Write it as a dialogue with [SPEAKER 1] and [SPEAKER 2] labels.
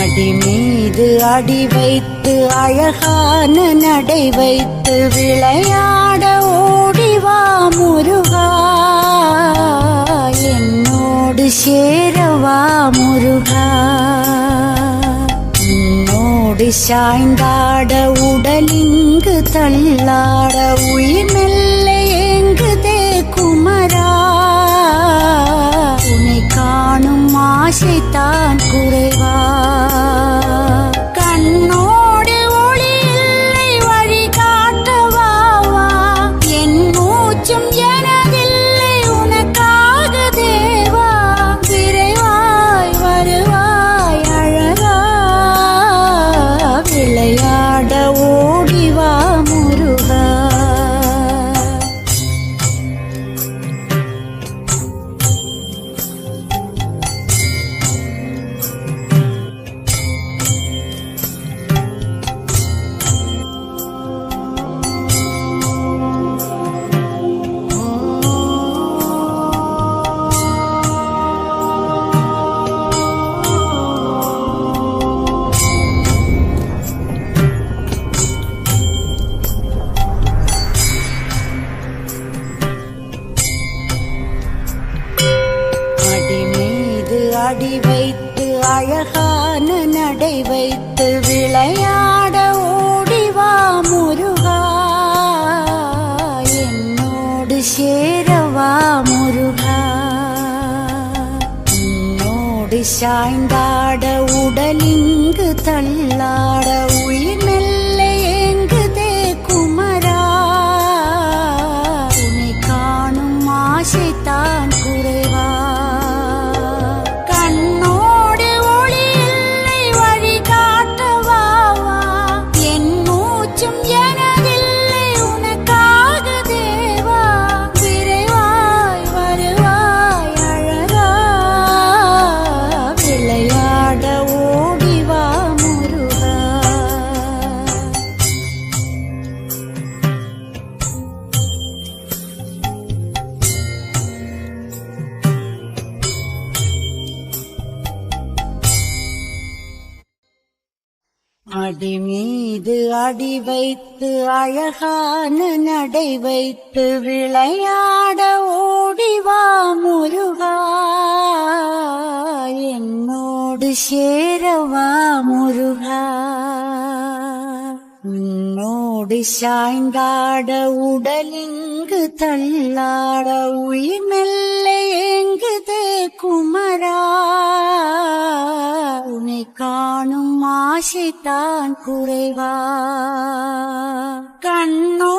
[SPEAKER 1] அடி மீது அடி வைத்து அழகான நடை வைத்து விளையாட ஓடிவா முருகா, என்னோடு சேரவா முருகா. உன்னோடு சாய்ந்தாட உடலிங்கு தள்ளாட உயிர் மெல்ல ஏங்குதே குமரா, உன்னை காணும் ஆசைத்தான் குறைவா. கண்ணோடு ஒளி இல்லை வழி காட்டவாவா, என் மூச்சும் எனதில்லை உனக்காக தேவா. விரைவாய் வருவாய் அழகா, விளையாட ஓடிவா முருகா. அடி வைத்து அழகான நடை வைத்து விளையாட ஓடிவா முருகா, என்னோடு சேரவா முருகா. உன்னோடு சாய்ந்தாட உடலிங்கு தள்ளாட உயிர் மெல்ல ஏங்குதே குமரா, உன்னை காணும் ஆசைத்தான் குறைவா. கண்ணோடு ஒளி இல்லை வழி காட்டவாவா, என் மூச்சும் எனதில்லை உனக்காக தேவா. விரைவாய் வருவாய் அழகா, விளையாட ஓடிவா முருகா. அடி மீது அடி வைத்து அழகான நடை வைத்து விளையாட ஓடிவா முருகா, என்னோடு சேரவா முருகா. உன்னோடு சாய்ந்தாட உடலிங்கு தள்ளாட உயிர் மெல்ல ஏங்குதே குமரா, உன்னை காணும் ஆசைத்தான் குறைவா. கண்ணோ